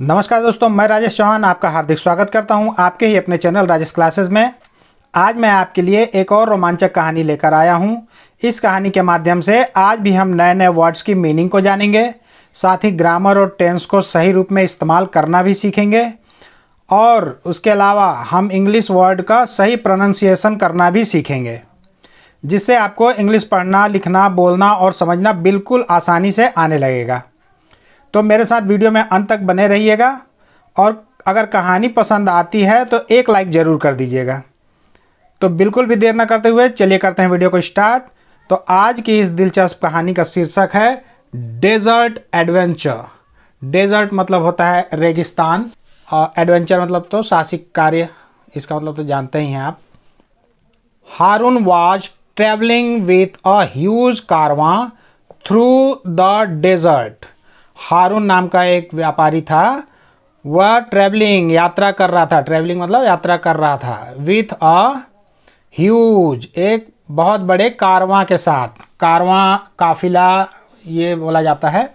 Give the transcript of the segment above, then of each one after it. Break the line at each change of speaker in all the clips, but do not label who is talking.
नमस्कार दोस्तों, मैं राजेश चौहान आपका हार्दिक स्वागत करता हूं आपके ही अपने चैनल राजेश क्लासेस में। आज मैं आपके लिए एक और रोमांचक कहानी लेकर आया हूं। इस कहानी के माध्यम से आज भी हम नए नए वर्ड्स की मीनिंग को जानेंगे, साथ ही ग्रामर और टेंस को सही रूप में इस्तेमाल करना भी सीखेंगे और उसके अलावा हम इंग्लिश वर्ड का सही प्रोनाउंसिएशन करना भी सीखेंगे, जिससे आपको इंग्लिश पढ़ना, लिखना, बोलना और समझना बिल्कुल आसानी से आने लगेगा। तो मेरे साथ वीडियो में अंत तक बने रहिएगा और अगर कहानी पसंद आती है तो एक लाइक ज़रूर कर दीजिएगा। तो बिल्कुल भी देर न करते हुए चलिए करते हैं वीडियो को स्टार्ट। तो आज की इस दिलचस्प कहानी का शीर्षक है डेजर्ट एडवेंचर। डेजर्ट मतलब होता है रेगिस्तान और एडवेंचर मतलब तो साहसिक कार्य, इसका मतलब तो जानते ही हैं आप। Haroon was travelling with a huge caravan through the desert. Haroon नाम का एक व्यापारी था, वह ट्रैवलिंग यात्रा कर रहा था। ट्रैवलिंग मतलब यात्रा कर रहा था विथ अ ह्यूज, एक बहुत बड़े कारवां के साथ। कारवां, काफिला ये बोला जाता है।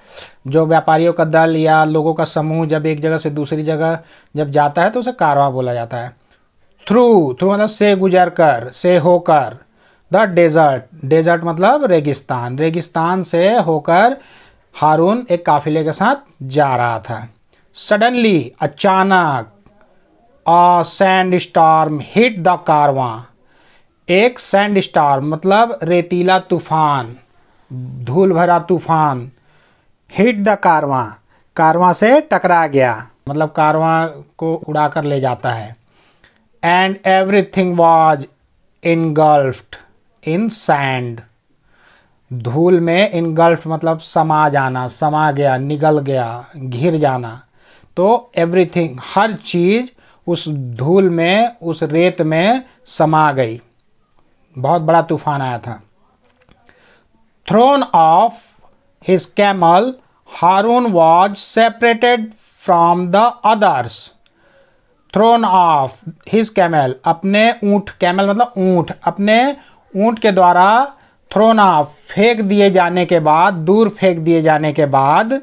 जो व्यापारियों का दल या लोगों का समूह जब एक जगह से दूसरी जगह जब जाता है तो उसे कारवां बोला जाता है। थ्रू, थ्रू मतलब से गुजर कर, से होकर। द डेजर्ट, डेजर्ट मतलब रेगिस्तान। रेगिस्तान से होकर हारून एक काफिले के साथ जा रहा था। सडनली, अचानक, अ सैंड स्टॉर्म हिट द कारवां। एक सैंड स्टॉर्म मतलब रेतीला तूफान, धूल भरा तूफान। हिट द कारवां, कारवां से टकरा गया, मतलब कारवां को उड़ाकर ले जाता है। And everything was इनगल्फ्ड in sand. धूल में इनगल्फ मतलब समा जाना, समा गया, निगल गया, घिर जाना। तो एवरीथिंग, हर चीज़ उस धूल में, उस रेत में समा गई। बहुत बड़ा तूफान आया था। Thrown off his camel, Haroon was separated from the others. Thrown off his camel, अपने ऊँट, कैमल मतलब ऊँट, अपने ऊँट के द्वारा थ्रोन ऑफ, फेंक दिए जाने के बाद, दूर फेंक दिए जाने के बाद,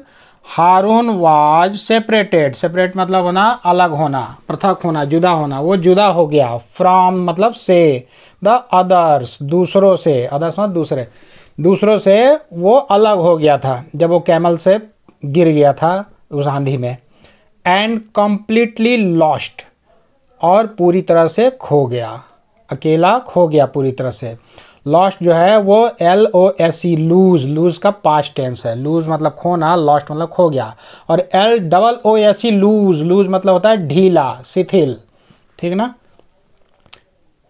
हारून वाज सेपरेटेड। सेपरेट मतलब होना, अलग होना, पृथक होना, जुदा होना। वो जुदा हो गया। फ्रॉम मतलब से, द अदर्स दूसरों से, अदर्स मतलब दूसरे, दूसरों से वो अलग हो गया था जब वो कैमल से गिर गया था उस आंधी में। एंड कंप्लीटली लॉस्ट, और पूरी तरह से खो गया, अकेला खो गया पूरी तरह से। लॉस्ट जो है वो LOSE, लूज, लूज का पास्ट टेंस है। लूज मतलब खोना, लॉस्ट मतलब खो गया। और LOOSE, लूज, लूज मतलब होता है ढीला, शिथिल, ठीक ना।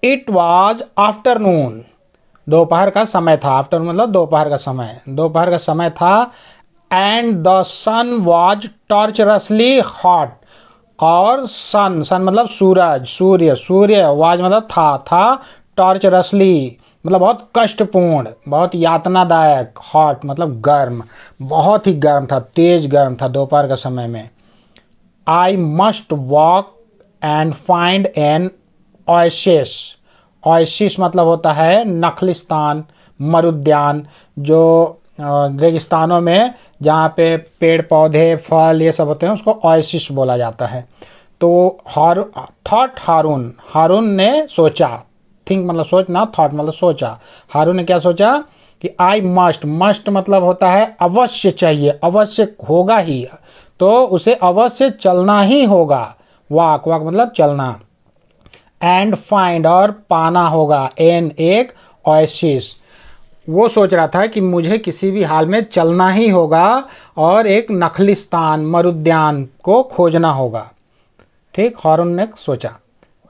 इट वॉज आफ्टरनून, दोपहर का समय था। आफ्टरनून मतलब दोपहर का समय, दोपहर का समय था। And the sun was torturously hot, और सन, सन मतलब सूरज, सूर्य, सूर्य, वाज मतलब था, टॉर्चरसली मतलब बहुत कष्टपूर्ण, बहुत यातनादायक, हॉट मतलब गर्म, बहुत ही गर्म था, तेज गर्म था दोपहर का समय में। I must walk and find an oasis. Oasis मतलब होता है नखलिस्तान, मरुद्यान, जो रेगिस्तानों में जहाँ पे पेड़ पौधे फल ये सब होते हैं उसको ओएसिस बोला जाता है। तो थॉट हारून, हारून ने सोचा, थिंक मतलब सोचना, थॉट मतलब सोचा। हारून ने क्या सोचा कि आई मस्ट, मस्ट मतलब होता है अवश्य चाहिए, अवश्य होगा ही, तो उसे अवश्य चलना ही होगा। वॉक, वॉक मतलब चलना। एंड फाइंड और पाना होगा, एन एक ओएसिस। वो सोच रहा था कि मुझे किसी भी हाल में चलना ही होगा और एक नखलिस्तान, मरुद्यान को खोजना होगा। ठीक, हारून ने सोचा।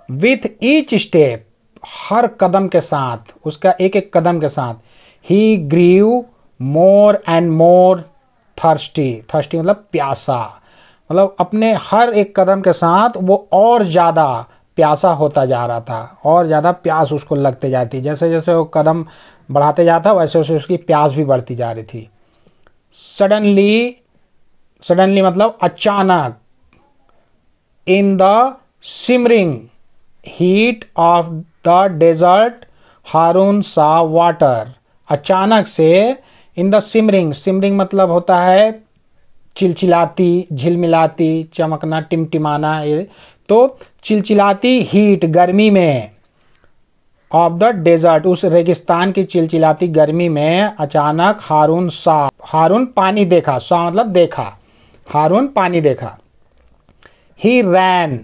विथ ईच स्टेप, हर कदम के साथ, उसका एक एक कदम के साथ, he grew more and more thirsty. Thirsty मतलब प्यासा, मतलब अपने हर एक कदम के साथ वो और ज़्यादा प्यासा होता जा रहा था, और ज़्यादा प्यास उसको लगते जाती। जैसे जैसे वो कदम बढ़ाते जाता वैसे वैसे उसकी प्यास भी बढ़ती जा रही थी। सडनली, सडनली मतलब अचानक। In the simmering heat of the desert, Haroon saw water. अचानक से, इन द सिमरिंग, सिमरिंग मतलब होता है चिलचिलाती, झिलमिलाती, चमकना, टिमटिमाना, ये तो चिलचिलाती हीट गर्मी में ऑफ द डेजर्ट, उस रेगिस्तान की चिलचिलाती गर्मी में अचानक हारून पानी देखा, सा मतलब देखा, हारून पानी देखा। ही रैन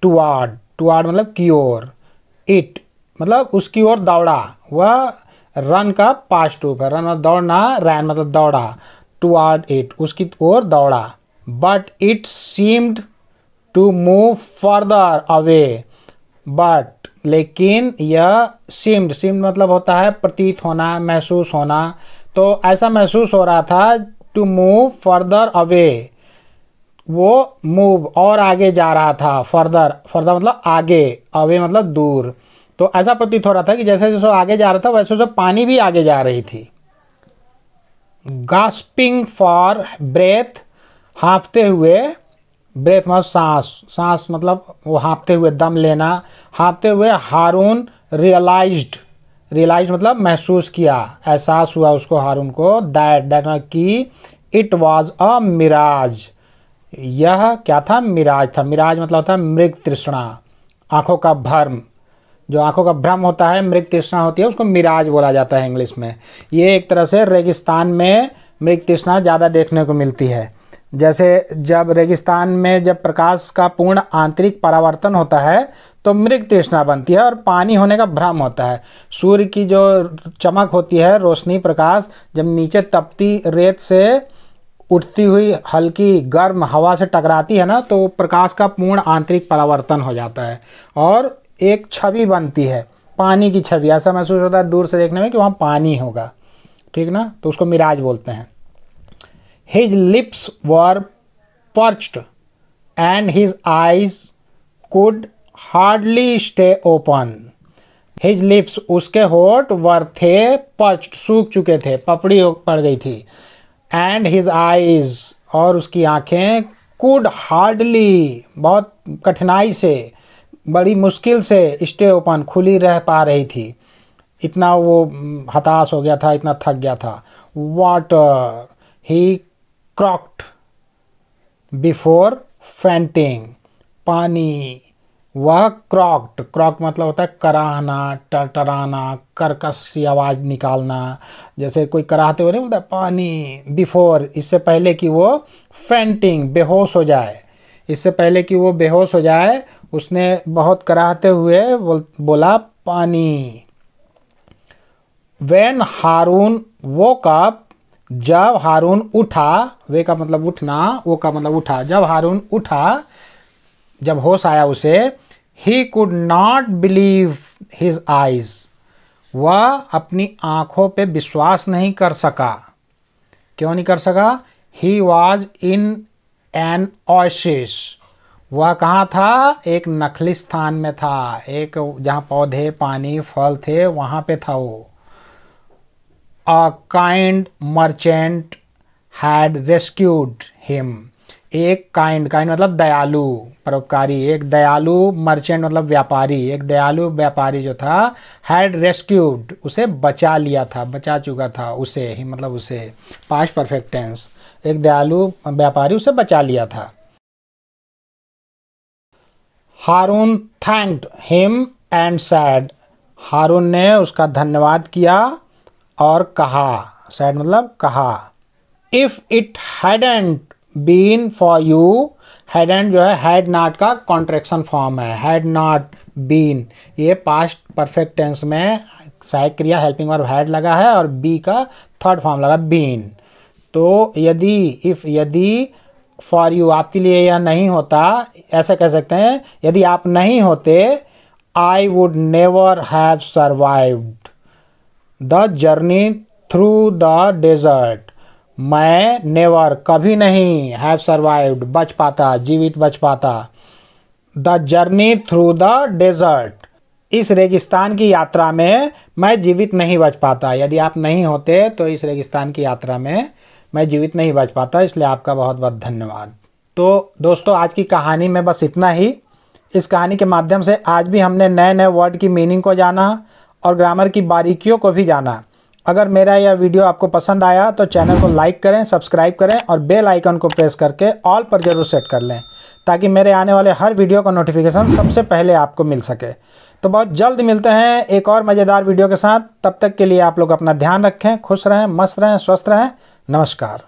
टुवार्ड मतलब की ओर, इट मतलब उसकी ओर दौड़ा, वह रन का पास्ट रूप है, रन मतलब दौड़ना, रैन मतलब दौड़ा, टुवार्ड इट उसकी ओर दौड़ा। But it seemed to move further away, but लेकिन यह सीम्ड मतलब होता है प्रतीत होना, महसूस होना, तो ऐसा महसूस हो रहा था टू मूव फर्दर अवे, वो मूव और आगे जा रहा था, फर्दर मतलब आगे, अवे मतलब दूर, तो ऐसा प्रतीत हो रहा था कि जैसे जैसे आगे जा रहा था वैसे वैसे पानी भी आगे जा रही थी। गास्पिंग फॉर ब्रेथ, हाँफते हुए, ब्रेथ मतलब सांस मतलब वो हाँफते हुए, दम लेना, हाँफते हुए हारून रियलाइज्ड मतलब महसूस किया, एहसास हुआ उसको, हारून को, दैट मतलब कि इट वाज अ मिराज, यह क्या था, मिराज था। मिराज मतलब होता है मृग तृष्णा, आंखों का भ्रम, जो आंखों का भ्रम होता है, मृग तृष्णा होती है, उसको मिराज बोला जाता है इंग्लिश में। ये एक तरह से रेगिस्तान में मृग तृष्णा ज़्यादा देखने को मिलती है। जैसे जब रेगिस्तान में जब प्रकाश का पूर्ण आंतरिक परावर्तन होता है तो मृग तृष्णा बनती है और पानी होने का भ्रम होता है। सूर्य की जो चमक होती है, रोशनी, प्रकाश, जब नीचे तपती रेत से उठती हुई हल्की गर्म हवा से टकराती है ना, तो प्रकाश का पूर्ण आंतरिक परावर्तन हो जाता है और एक छवि बनती है, पानी की छवि। ऐसा महसूस होता है दूर से देखने में कि वहाँ पानी होगा, ठीक ना, तो उसको मिराज बोलते हैं। His lips were parched and his eyes could hardly stay open. His lips उसके होठ वर थे parched सूख चुके थे, पपड़ी पड़ गई थी, and his eyes और उसकी आंखें could hardly बहुत कठिनाई से, बड़ी मुश्किल से stay open खुली रह पा रही थी, इतना वो हताश हो गया था, इतना थक गया था। Water he croaked before fainting, पानी, वह क्रॉक्ड मतलब होता है कराहना, टरटराना, कर्कश सी आवाज़ निकालना, जैसे कोई कराहते हुए नहीं बोलता पानी, बिफोर इससे पहले कि वो, फेंटिंग बेहोश हो जाए, इससे पहले कि वो बेहोश हो जाए उसने बहुत कराहते हुए बोला पानी। When हारून woke up, जब हारून उठा, वे का मतलब उठना, वो का मतलब उठा, जब हारून उठा, जब होश आया उसे, he could not believe his eyes, वह अपनी आंखों पे विश्वास नहीं कर सका। क्यों नहीं कर सका? he was in an oasis, वह कहाँ था? एक नखली स्थान में था, एक जहाँ पौधे, पानी, फल थे, वहाँ पे था वो। A kind merchant had rescued him, एक काइंड मतलब दयालु, परोपकारी, एक दयालु मर्चेंट मतलब व्यापारी, एक दयालु व्यापारी जो था, हैड रेस्क्यूड उसे बचा लिया था, बचा चुका था उसे, ही मतलब उसे, पास्ट परफेक्ट टेंस, एक दयालु व्यापारी उसे बचा लिया था। Haroon thanked him and said, Haroon ने उसका धन्यवाद किया और कहा, सैड मतलब कहा, if it hadn't been for you, hadn't जो है हैड नॉट का कॉन्ट्रैक्शन फॉर्म है, हैड नॉट बीन, ये पास्ट परफेक्ट टेंस में सहायक क्रिया हेल्पिंग वर्ब हैड लगा है और बी का थर्ड फॉर्म लगा बीन। तो यदि, इफ यदि, फॉर यू आपके लिए यह नहीं होता, ऐसा कह सकते हैं, यदि आप नहीं होते, I would never have survived the journey through the desert, मैं नेवर कभी नहीं, हैव सर्वाइव्ड बच पाता, जीवित बच पाता, the journey through the desert, इस रेगिस्तान की यात्रा में मैं जीवित नहीं बच पाता। यदि आप नहीं होते तो इस रेगिस्तान की यात्रा में मैं जीवित नहीं बच पाता, इसलिए आपका बहुत बहुत धन्यवाद। तो दोस्तों आज की कहानी में बस इतना ही। इस कहानी के माध्यम से आज भी हमने नए नए वर्ड की मीनिंग को जाना और ग्रामर की बारीकियों को भी जाना। अगर मेरा यह वीडियो आपको पसंद आया तो चैनल को लाइक करें, सब्सक्राइब करें और बेल आइकन को प्रेस करके ऑल पर ज़रूर सेट कर लें, ताकि मेरे आने वाले हर वीडियो का नोटिफिकेशन सबसे पहले आपको मिल सके। तो बहुत जल्द मिलते हैं एक और मज़ेदार वीडियो के साथ। तब तक के लिए आप लोग अपना ध्यान रखें, खुश रहें, मस्त रहें, स्वस्थ रहें। नमस्कार।